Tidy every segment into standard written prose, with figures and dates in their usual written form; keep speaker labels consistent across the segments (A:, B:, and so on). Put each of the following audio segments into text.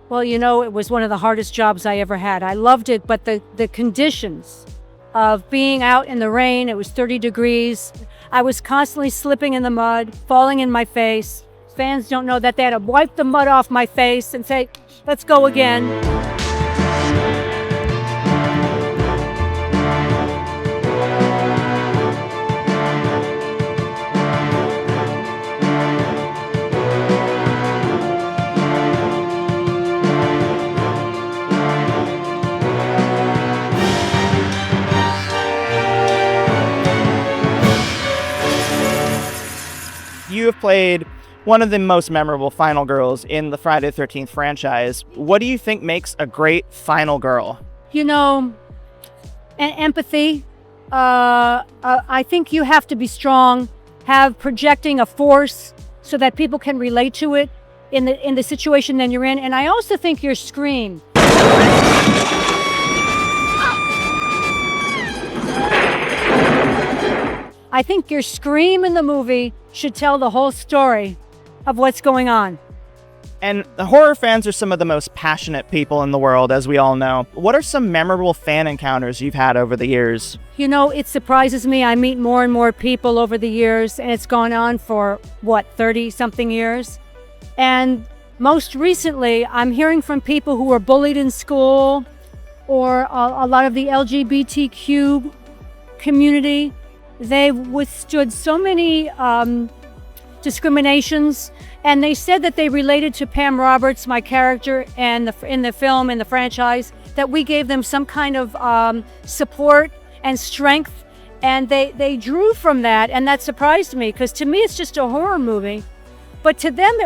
A: Well, it was one of the hardest jobs I ever had. I loved it, but the conditions of being out in the rain, it was 30 degrees. I was constantly slipping in the mud, falling in my face. Fans don't know that they had to wipe the mud off my face and say, let's go again.
B: You have played one of the most memorable final girls in the Friday the 13th franchise. What do you think makes a great final girl?
A: Empathy. I think you have to be strong, have projecting a force so that people can relate to it in the situation that you're in. And I also think your scream. I think your scream in the movie should tell the whole story of what's going on.
B: And the horror fans are some of the most passionate people in the world, as we all know. What are some memorable fan encounters you've had over the years?
A: It surprises me. I meet more and more people over the years, and it's gone on for, 30-something years. And most recently, I'm hearing from people who were bullied in school or a lot of the LGBTQ community. They've withstood so many discriminations, and they said that they related to Pam Roberts, my character, and in the film, in the franchise, that we gave them some kind of support and strength, and they drew from that, and that surprised me, because to me it's just a horror movie, but to them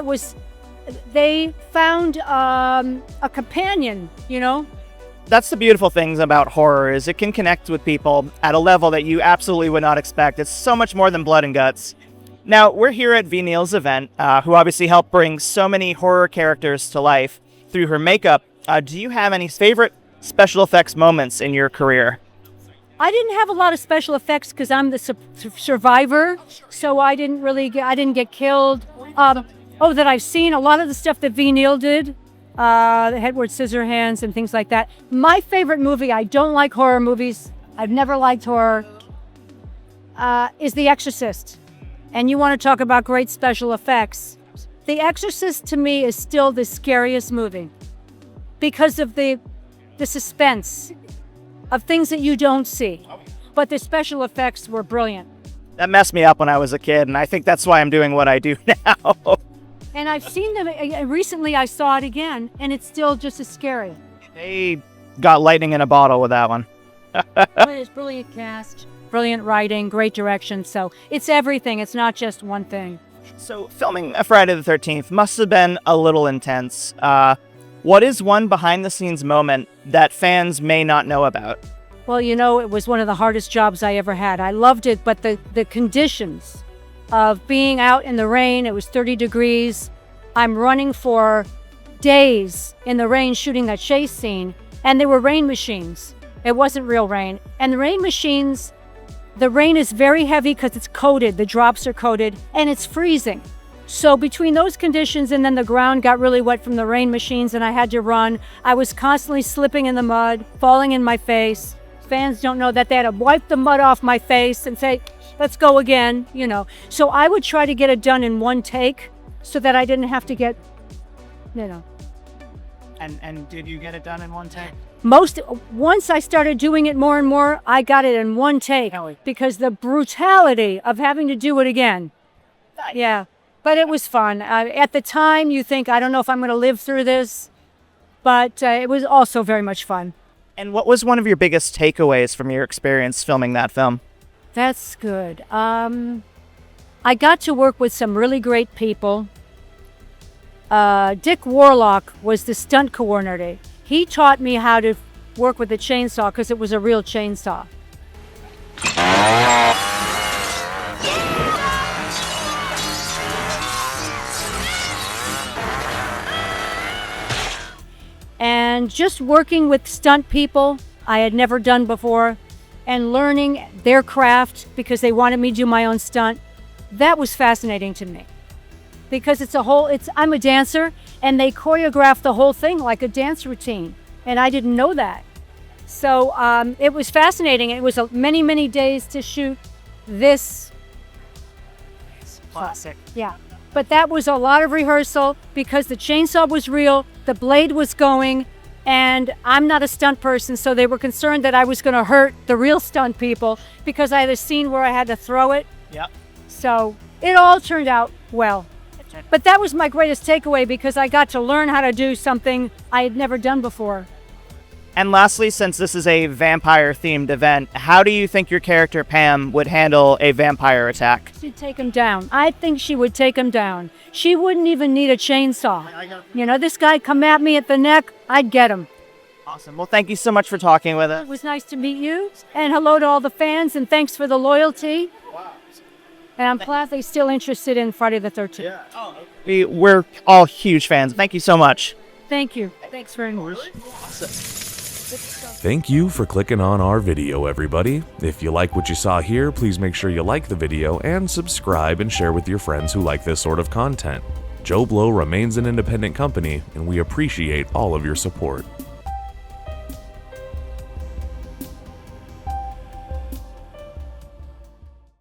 A: they found a companion,
B: That's the beautiful things about horror, is it can connect with people at a level that you absolutely would not expect. It's so much more than blood and guts. Now, we're here at Neill's event, who obviously helped bring so many horror characters to life through her makeup. Do you have any favorite special effects moments in your career?
A: I didn't have a lot of special effects because I'm the survivor, so I didn't get killed. That I've seen a lot of the stuff that Neill did. The Edward Scissorhands and things like that. My favorite movie, I don't like horror movies, I've never liked horror, is The Exorcist. And you want to talk about great special effects. The Exorcist to me is still the scariest movie because of the suspense of things that you don't see. But the special effects were brilliant.
B: That messed me up when I was a kid, and I think that's why I'm doing what I do now.
A: And I've seen them, recently I saw it again, and it's still just as scary.
B: They got lightning in a bottle with that one.
A: It's brilliant cast, brilliant writing, great direction, so it's everything, it's not just one thing.
B: So filming a Friday the 13th must have been a little intense. What is one behind-the-scenes moment that fans may not know about?
A: Well, it was one of the hardest jobs I ever had. I loved it, but the conditions of being out in the rain, it was 30 degrees. I'm running for days in the rain shooting that chase scene, and there were rain machines. It wasn't real rain. And the rain machines, the rain is very heavy because it's coated, the drops are coated, and it's freezing. So between those conditions and then the ground got really wet from the rain machines and I had to run, I was constantly slipping in the mud, falling in my face. Fans don't know that they had to wipe the mud off my face and say, let's go again, So I would try to get it done in one take so that I didn't have to get,
B: And did you get it done in one take?
A: Once I started doing it more and more, I got it in one take because the brutality of having to do it again. Yeah, but it was fun. At the time, you think, I don't know if I'm going to live through this, but it was also very much fun.
B: And what was one of your biggest takeaways from your experience filming that film?
A: That's good. I got to work with some really great people. Dick Warlock was the stunt coordinator. He taught me how to work with a chainsaw because it was a real chainsaw. And just working with stunt people I had never done before and learning their craft because they wanted me to do my own stunt, that was fascinating to me. Because I'm a dancer, and they choreographed the whole thing like a dance routine, and I didn't know that. So it was fascinating. It was many, many days to shoot this.
B: Classic.
A: Yeah. But that was a lot of rehearsal because the chainsaw was real, the blade was going, and I'm not a stunt person, so they were concerned that I was going to hurt the real stunt people because I had a scene where I had to throw it.
B: Yep.
A: So it all turned out well. But that was my greatest takeaway because I got to learn how to do something I had never done before.
B: And lastly, since this is a vampire-themed event, how do you think your character Pam would handle a vampire attack?
A: She'd take him down. I think she would take him down. She wouldn't even need a chainsaw. You know, this guy come at me at the neck, I'd get him.
B: Awesome. Well, thank you so much for talking with us.
A: It was nice to meet you, and hello to all the fans, and thanks for the loyalty. And I'm glad they're still interested in Friday the 13th.
B: We're all huge fans. Thank you so much.
A: Thank you. Thanks very much.
C: Thank you for clicking on our video, everybody. If you like what you saw here, please make sure you like the video and subscribe and share with your friends who like this sort of content. JoBlo remains an independent company, and we appreciate all of your support.